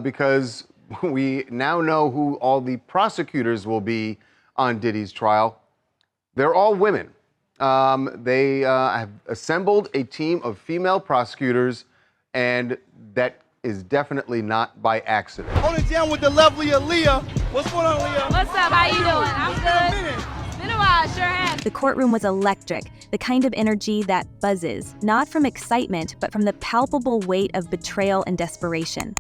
because we now know who all the prosecutors will be on Diddy's trial. They're all women. They have assembled a team of female prosecutors, and that is definitely not by accident. Holding down with the lovely Aaliyah. What's going on, Aaliyah? What's up? How you doing? I'm good. It's been a while, sure has. The courtroom was electric, the kind of energy that buzzes, not from excitement, but from the palpable weight of betrayal and desperation.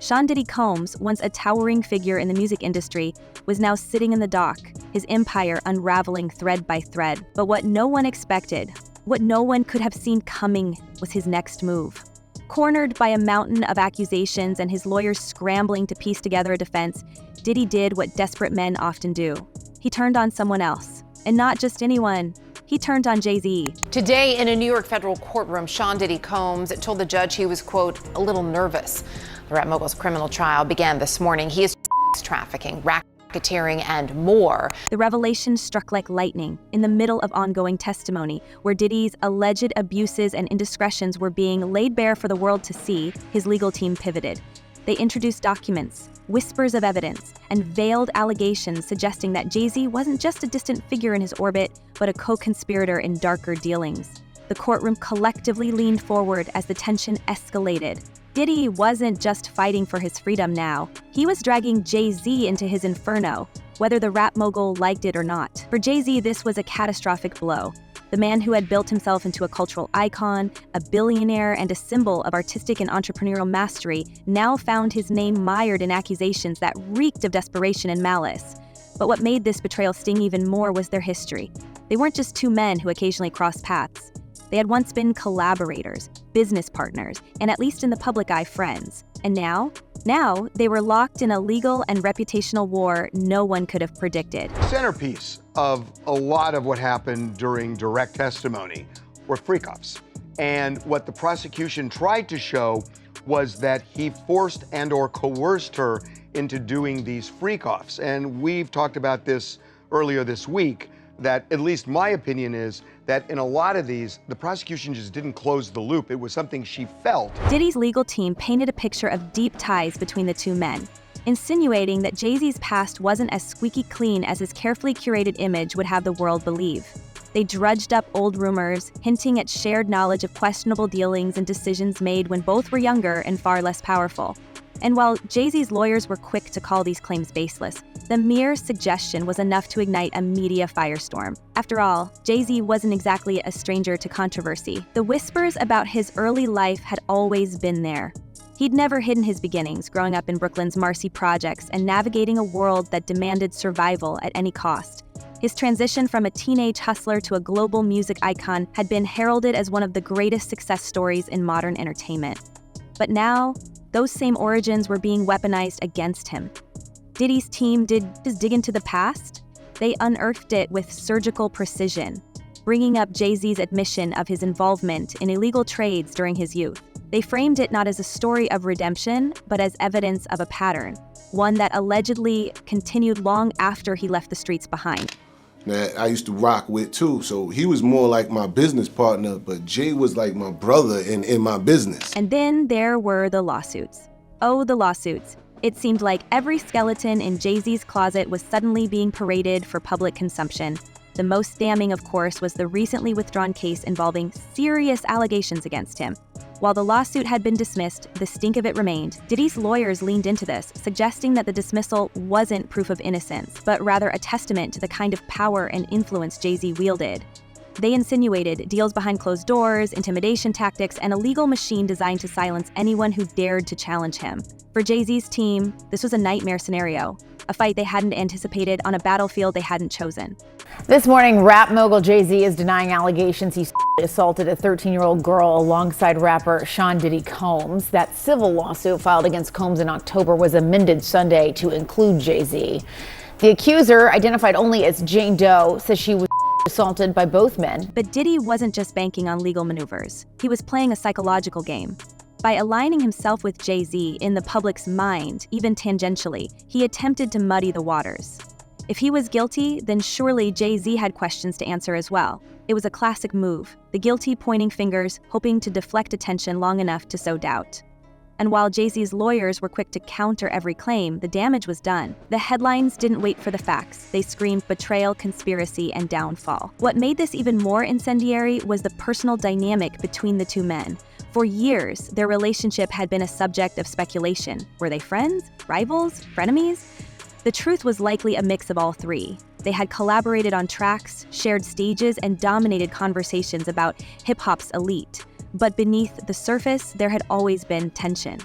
Sean Diddy Combs, once a towering figure in the music industry, was now sitting in the dock, his empire unraveling thread by thread. But what no one expected, what no one could have seen coming, was his next move. Cornered by a mountain of accusations and his lawyers scrambling to piece together a defense, Diddy did what desperate men often do. He turned on someone else. And not just anyone. He turned on Jay-Z. Today in a New York federal courtroom, Sean Diddy Combs told the judge he was, quote, a little nervous. The rap mogul's criminal trial began this morning. He is trafficking, racketeering, and more. The revelation struck like lightning in the middle of ongoing testimony, where Diddy's alleged abuses and indiscretions were being laid bare for the world to see. His legal team pivoted. They introduced documents, whispers of evidence, and veiled allegations suggesting that Jay-Z wasn't just a distant figure in his orbit, but a co-conspirator in darker dealings. The courtroom collectively leaned forward as the tension escalated. Diddy wasn't just fighting for his freedom now. He was dragging Jay-Z into his inferno, whether the rap mogul liked it or not. For Jay-Z, this was a catastrophic blow. The man who had built himself into a cultural icon, a billionaire, and a symbol of artistic and entrepreneurial mastery now found his name mired in accusations that reeked of desperation and malice. But what made this betrayal sting even more was their history. They weren't just two men who occasionally crossed paths. They had once been collaborators, business partners, and at least in the public eye, friends. And now they were locked in a legal and reputational war no one could have predicted. Centerpiece of a lot of what happened during direct testimony were freak-offs. And what the prosecution tried to show was that he forced and or coerced her into doing these freak-offs. And we've talked about this earlier this week, that at least my opinion is that in a lot of these, the prosecution just didn't close the loop. It was something she felt. Diddy's legal team painted a picture of deep ties between the two men, insinuating that Jay-Z's past wasn't as squeaky clean as his carefully curated image would have the world believe. They drudged up old rumors, hinting at shared knowledge of questionable dealings and decisions made when both were younger and far less powerful. And while Jay-Z's lawyers were quick to call these claims baseless, the mere suggestion was enough to ignite a media firestorm. After all, Jay-Z wasn't exactly a stranger to controversy. The whispers about his early life had always been there. He'd never hidden his beginnings, growing up in Brooklyn's Marcy projects and navigating a world that demanded survival at any cost. His transition from a teenage hustler to a global music icon had been heralded as one of the greatest success stories in modern entertainment. But now, those same origins were being weaponized against him. Diddy's team didn't just dig into the past. They unearthed it with surgical precision, bringing up Jay-Z's admission of his involvement in illegal trades during his youth. They framed it not as a story of redemption, but as evidence of a pattern, one that allegedly continued long after he left the streets behind. That I used to rock with too, so he was more like my business partner, but Jay was like my brother in my business. And then there were the lawsuits. Oh, the lawsuits. It seemed like every skeleton in Jay-Z's closet was suddenly being paraded for public consumption. The most damning, of course, was the recently withdrawn case involving serious allegations against him. While the lawsuit had been dismissed, the stink of it remained. Diddy's lawyers leaned into this, suggesting that the dismissal wasn't proof of innocence, but rather a testament to the kind of power and influence Jay-Z wielded. They insinuated deals behind closed doors, intimidation tactics, and a legal machine designed to silence anyone who dared to challenge him. For Jay-Z's team, this was a nightmare scenario, a fight they hadn't anticipated on a battlefield they hadn't chosen. This morning, rap mogul Jay-Z is denying allegations he assaulted a 13-year-old girl alongside rapper Sean Diddy Combs. That civil lawsuit filed against Combs in October was amended Sunday to include Jay-Z. The accuser, identified only as Jane Doe, says she was assaulted by both men. But Diddy wasn't just banking on legal maneuvers. He was playing a psychological game. By aligning himself with Jay-Z in the public's mind, even tangentially, he attempted to muddy the waters. If he was guilty, then surely Jay-Z had questions to answer as well. It was a classic move, the guilty pointing fingers, hoping to deflect attention long enough to sow doubt. And while Jay-Z's lawyers were quick to counter every claim, the damage was done. The headlines didn't wait for the facts. They screamed betrayal, conspiracy, and downfall. What made this even more incendiary was the personal dynamic between the two men. For years, their relationship had been a subject of speculation. Were they friends, rivals, frenemies? The truth was likely a mix of all three. They had collaborated on tracks, shared stages, and dominated conversations about hip-hop's elite. But beneath the surface, there had always been tension.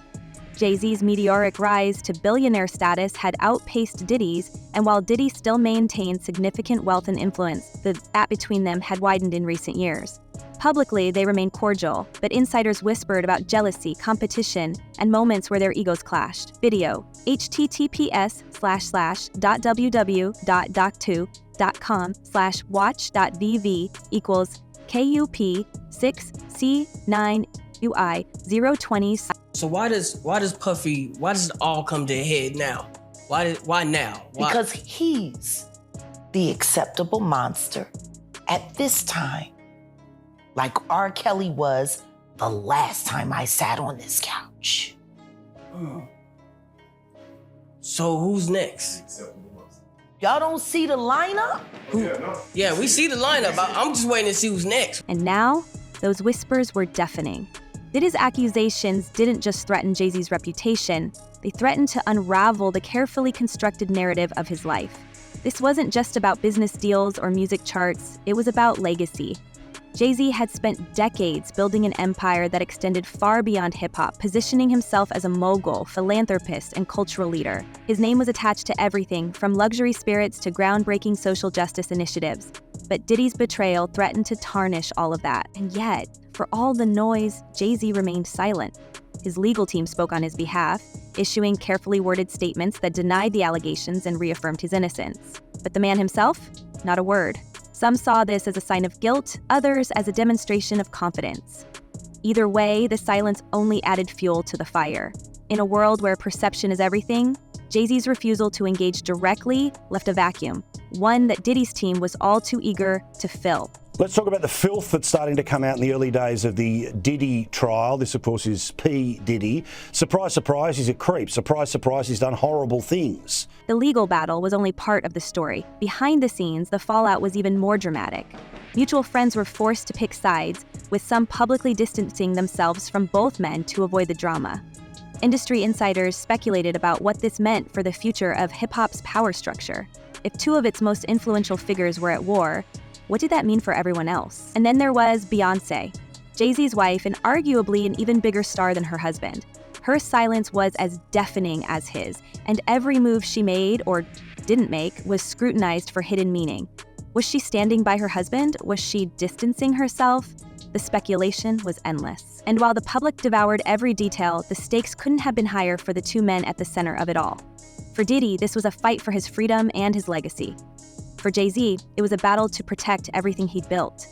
Jay-Z's meteoric rise to billionaire status had outpaced Diddy's, and while Diddy still maintained significant wealth and influence, the gap between them had widened in recent years. Publicly, they remained cordial, but insiders whispered about jealousy, competition, and moments where their egos clashed. Video: https://.www.doc2.com/watch.vv equals KUP 6C9UI 020. So why does it all come to a head now? Why now? Why? Because he's the acceptable monster at this time. Like R. Kelly was the last time I sat on this couch. So who's next? Y'all don't see the lineup? Yeah, we see the lineup. I'm just waiting to see who's next. And now, those whispers were deafening. Diddy's accusations didn't just threaten Jay-Z's reputation, they threatened to unravel the carefully constructed narrative of his life. This wasn't just about business deals or music charts, it was about legacy. Jay-Z had spent decades building an empire that extended far beyond hip-hop, positioning himself as a mogul, philanthropist, and cultural leader. His name was attached to everything, from luxury spirits to groundbreaking social justice initiatives. But Diddy's betrayal threatened to tarnish all of that. And yet, for all the noise, Jay-Z remained silent. His legal team spoke on his behalf, issuing carefully worded statements that denied the allegations and reaffirmed his innocence. But the man himself? Not a word. Some saw this as a sign of guilt, others as a demonstration of confidence. Either way, the silence only added fuel to the fire. In a world where perception is everything, Jay-Z's refusal to engage directly left a vacuum, one that Diddy's team was all too eager to fill. Let's talk about the filth that's starting to come out in the early days of the Diddy trial. This, of course, is P. Diddy. Surprise, surprise, he's a creep. Surprise, surprise, he's done horrible things. The legal battle was only part of the story. Behind the scenes, the fallout was even more dramatic. Mutual friends were forced to pick sides, with some publicly distancing themselves from both men to avoid the drama. Industry insiders speculated about what this meant for the future of hip-hop's power structure. If two of its most influential figures were at war, what did that mean for everyone else? And then there was Beyonce, Jay-Z's wife and arguably an even bigger star than her husband. Her silence was as deafening as his, and every move she made or didn't make was scrutinized for hidden meaning. Was she standing by her husband? Was she distancing herself? The speculation was endless. And while the public devoured every detail, the stakes couldn't have been higher for the two men at the center of it all. For Diddy, this was a fight for his freedom and his legacy. For Jay-Z, it was a battle to protect everything he'd built.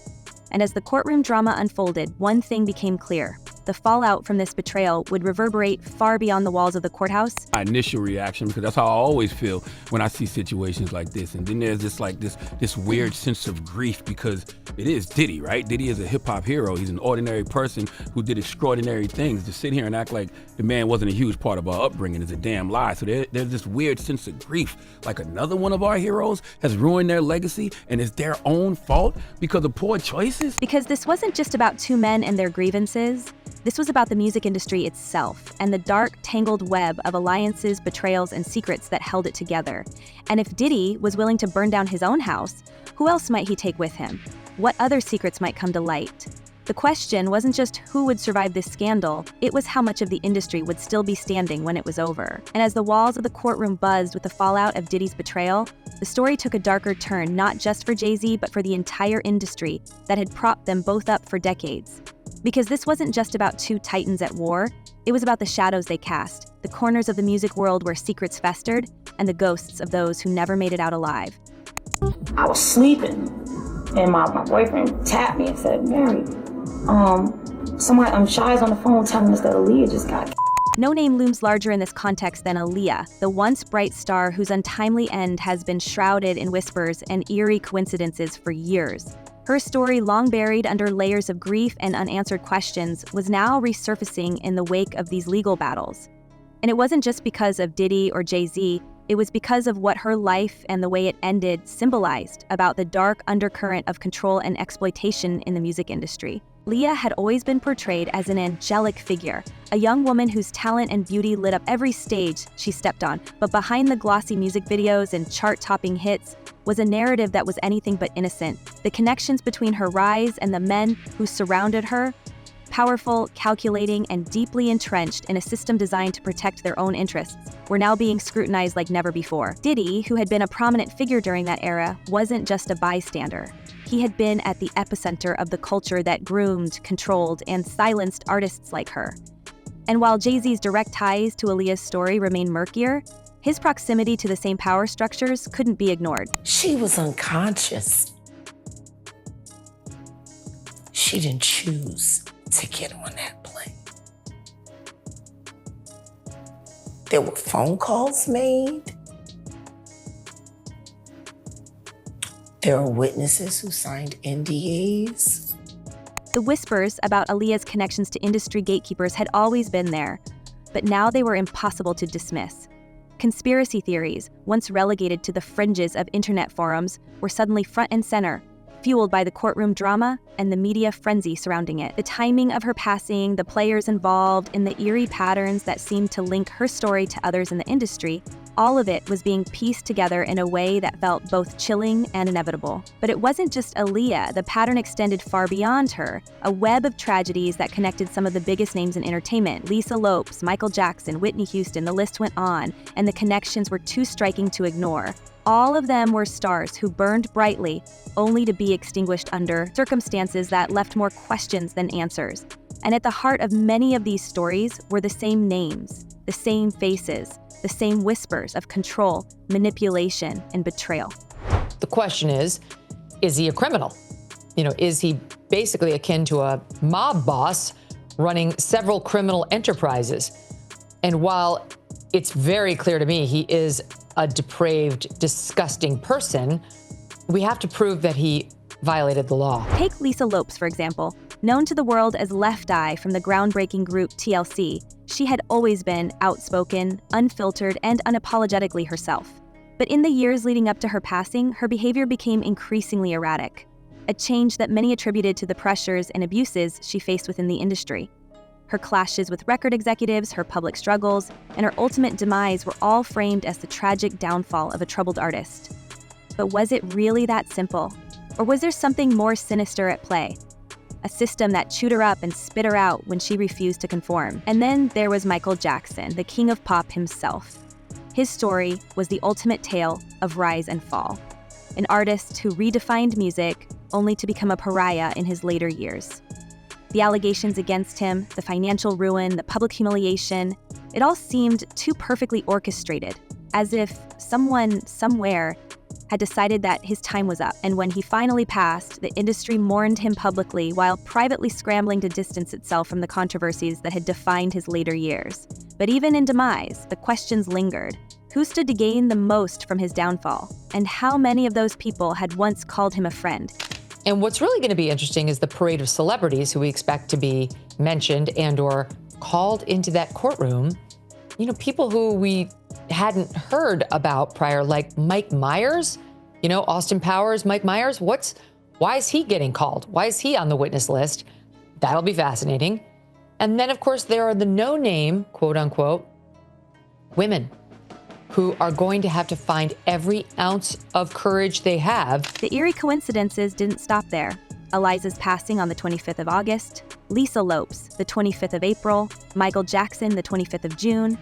And as the courtroom drama unfolded, one thing became clear. The fallout from this betrayal would reverberate far beyond the walls of the courthouse. My initial reaction, because that's how I always feel when I see situations like this. And then there's this weird sense of grief because it is Diddy, right? Diddy is a hip hop hero. He's an ordinary person who did extraordinary things. To sit here and act like the man wasn't a huge part of our upbringing is a damn lie. So there's this weird sense of grief. Like another one of our heroes has ruined their legacy and it's their own fault because of poor choices. Because this wasn't just about two men and their grievances. This was about the music industry itself and the dark, tangled web of alliances, betrayals, and secrets that held it together. And if Diddy was willing to burn down his own house, who else might he take with him? What other secrets might come to light? The question wasn't just who would survive this scandal, it was how much of the industry would still be standing when it was over. And as the walls of the courtroom buzzed with the fallout of Diddy's betrayal, the story took a darker turn, not just for Jay-Z, but for the entire industry that had propped them both up for decades. Because this wasn't just about two titans at war, it was about the shadows they cast, the corners of the music world where secrets festered, and the ghosts of those who never made it out alive. I was sleeping, and my boyfriend tapped me and said, "Mary, Shy's on the phone telling us that Aaliyah just got." No name looms larger in this context than Aaliyah, the once bright star whose untimely end has been shrouded in whispers and eerie coincidences for years. Her story, long buried under layers of grief and unanswered questions, was now resurfacing in the wake of these legal battles. And it wasn't just because of Diddy or Jay-Z, it was because of what her life and the way it ended symbolized about the dark undercurrent of control and exploitation in the music industry. Leah had always been portrayed as an angelic figure, a young woman whose talent and beauty lit up every stage she stepped on. But behind the glossy music videos and chart-topping hits was a narrative that was anything but innocent. The connections between her rise and the men who surrounded her, powerful, calculating, and deeply entrenched in a system designed to protect their own interests, were now being scrutinized like never before. Diddy, who had been a prominent figure during that era, wasn't just a bystander. He had been at the epicenter of the culture that groomed, controlled, and silenced artists like her. And while Jay-Z's direct ties to Aaliyah's story remain murkier, his proximity to the same power structures couldn't be ignored. She was unconscious. She didn't choose to get on that plane. There were phone calls made. There are witnesses who signed NDAs. The whispers about Aaliyah's connections to industry gatekeepers had always been there, but now they were impossible to dismiss. Conspiracy theories, once relegated to the fringes of internet forums, were suddenly front and center, fueled by the courtroom drama and the media frenzy surrounding it. The timing of her passing, the players involved, and the eerie patterns that seemed to link her story to others in the industry, all of it was being pieced together in a way that felt both chilling and inevitable. But it wasn't just Aaliyah. The pattern extended far beyond her, a web of tragedies that connected some of the biggest names in entertainment: Lisa Lopes, Michael Jackson, Whitney Houston, the list went on, and the connections were too striking to ignore. All of them were stars who burned brightly, only to be extinguished under circumstances that left more questions than answers. And at the heart of many of these stories were the same names, the same faces, the same whispers of control, manipulation, and betrayal. The question is he a criminal? Is he basically akin to a mob boss running several criminal enterprises? And while it's very clear to me he is a depraved, disgusting person, we have to prove that he violated the law. Take Lisa Lopes, for example. Known to the world as Left Eye from the groundbreaking group TLC, she had always been outspoken, unfiltered, and unapologetically herself. But in the years leading up to her passing, her behavior became increasingly erratic, a change that many attributed to the pressures and abuses she faced within the industry. Her clashes with record executives, her public struggles, and her ultimate demise were all framed as the tragic downfall of a troubled artist. But was it really that simple? Or was there something more sinister at play? A system that chewed her up and spit her out when she refused to conform. And then there was Michael Jackson, the king of pop himself. His story was the ultimate tale of rise and fall. An artist who redefined music only to become a pariah in his later years. The allegations against him, the financial ruin, the public humiliation, it all seemed too perfectly orchestrated, as if someone, somewhere, had decided that his time was up. And when he finally passed, the industry mourned him publicly while privately scrambling to distance itself from the controversies that had defined his later years. But even in demise, the questions lingered. Who stood to gain the most from his downfall? And how many of those people had once called him a friend? And what's really going to be interesting is the parade of celebrities who we expect to be mentioned and or called into that courtroom. People who we hadn't heard about prior, like Mike Myers, Austin Powers, Mike Myers. Why is he getting called? Why is he on the witness list? That'll be fascinating. And then, of course, there are the no-name, quote unquote, women who are going to have to find every ounce of courage they have. The eerie coincidences didn't stop there. Eliza's passing on the 25th of August, Lisa Lopes, the 25th of April, Michael Jackson, the 25th of June.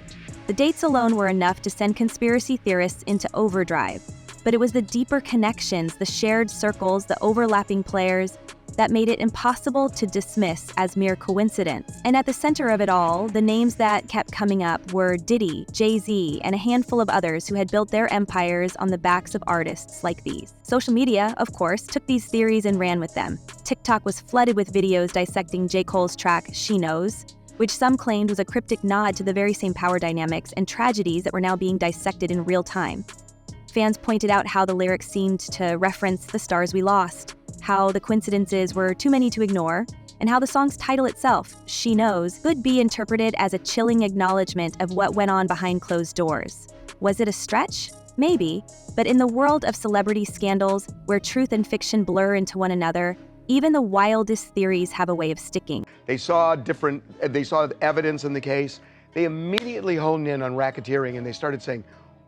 The dates alone were enough to send conspiracy theorists into overdrive. But it was the deeper connections, the shared circles, the overlapping players, that made it impossible to dismiss as mere coincidence. And at the center of it all, the names that kept coming up were Diddy, Jay-Z, and a handful of others who had built their empires on the backs of artists like these. Social media, of course, took these theories and ran with them. TikTok was flooded with videos dissecting J. Cole's track, She Knows, which some claimed was a cryptic nod to the very same power dynamics and tragedies that were now being dissected in real time. Fans pointed out how the lyrics seemed to reference the stars we lost, how the coincidences were too many to ignore, and how the song's title itself, She Knows, could be interpreted as a chilling acknowledgement of what went on behind closed doors. Was it a stretch? Maybe, but in the world of celebrity scandals, where truth and fiction blur into one another, even the wildest theories have a way of sticking. They saw evidence in the case. They immediately honed in on racketeering, and they started saying,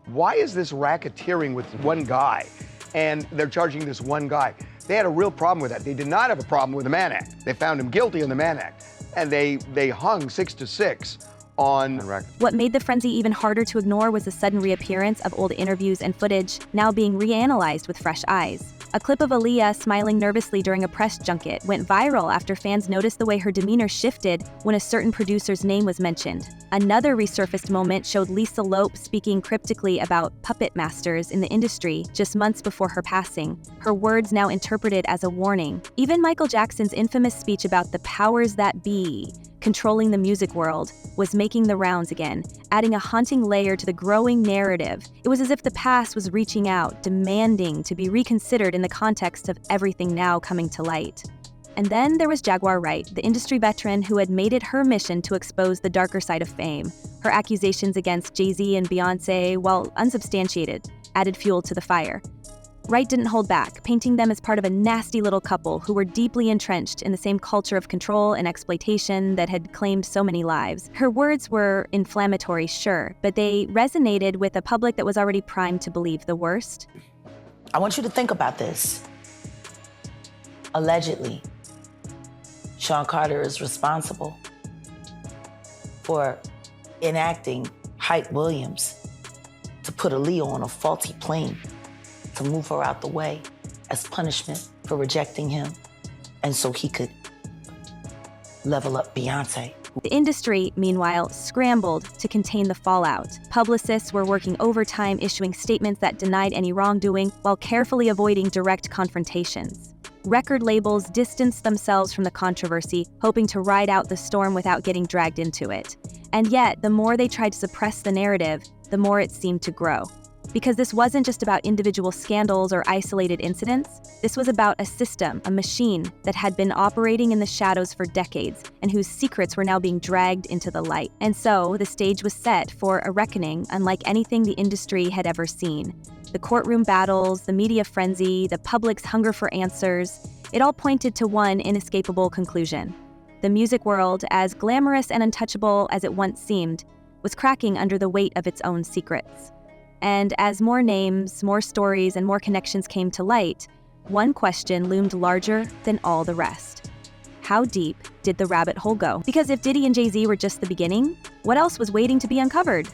why is this racketeering with one guy? And they're charging this one guy. They had a real problem with that. They did not have a problem with the Mann Act. They found him guilty on the Mann Act, and they hung 6-6 on racketeering. What made the frenzy even harder to ignore was the sudden reappearance of old interviews and footage, now being reanalyzed with fresh eyes. A clip of Aaliyah smiling nervously during a press junket went viral after fans noticed the way her demeanor shifted when a certain producer's name was mentioned. Another resurfaced moment showed Lisa Loeb speaking cryptically about puppet masters in the industry just months before her passing, her words now interpreted as a warning. Even Michael Jackson's infamous speech about the powers that be controlling the music world was making the rounds again, adding a haunting layer to the growing narrative. It was as if the past was reaching out, demanding to be reconsidered in the context of everything now coming to light. And then there was Jaguar Wright, the industry veteran who had made it her mission to expose the darker side of fame. Her accusations against Jay-Z and Beyonce, while unsubstantiated, added fuel to the fire. Wright didn't hold back, painting them as part of a nasty little couple who were deeply entrenched in the same culture of control and exploitation that had claimed so many lives. Her words were inflammatory, sure, but they resonated with a public that was already primed to believe the worst. I want you to think about this. Allegedly, Sean Carter is responsible for enacting Hype Williams to put Aaliyah on a faulty plane to move her out the way as punishment for rejecting him, and so he could level up Beyonce. The industry, meanwhile, scrambled to contain the fallout. Publicists were working overtime, issuing statements that denied any wrongdoing while carefully avoiding direct confrontations. Record labels distanced themselves from the controversy, hoping to ride out the storm without getting dragged into it. And yet, the more they tried to suppress the narrative, the more it seemed to grow. Because this wasn't just about individual scandals or isolated incidents. This was about a system, a machine that had been operating in the shadows for decades and whose secrets were now being dragged into the light. And so the stage was set for a reckoning unlike anything the industry had ever seen. The courtroom battles, the media frenzy, the public's hunger for answers, it all pointed to one inescapable conclusion. The music world, as glamorous and untouchable as it once seemed, was cracking under the weight of its own secrets. And as more names, more stories, and more connections came to light, one question loomed larger than all the rest. How deep did the rabbit hole go? Because if Diddy and Jay-Z were just the beginning, what else was waiting to be uncovered?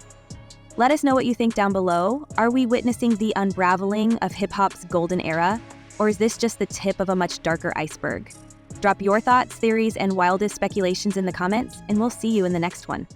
Let us know what you think down below. Are we witnessing the unraveling of hip-hop's golden era? Or is this just the tip of a much darker iceberg? Drop your thoughts, theories, and wildest speculations in the comments, and we'll see you in the next one.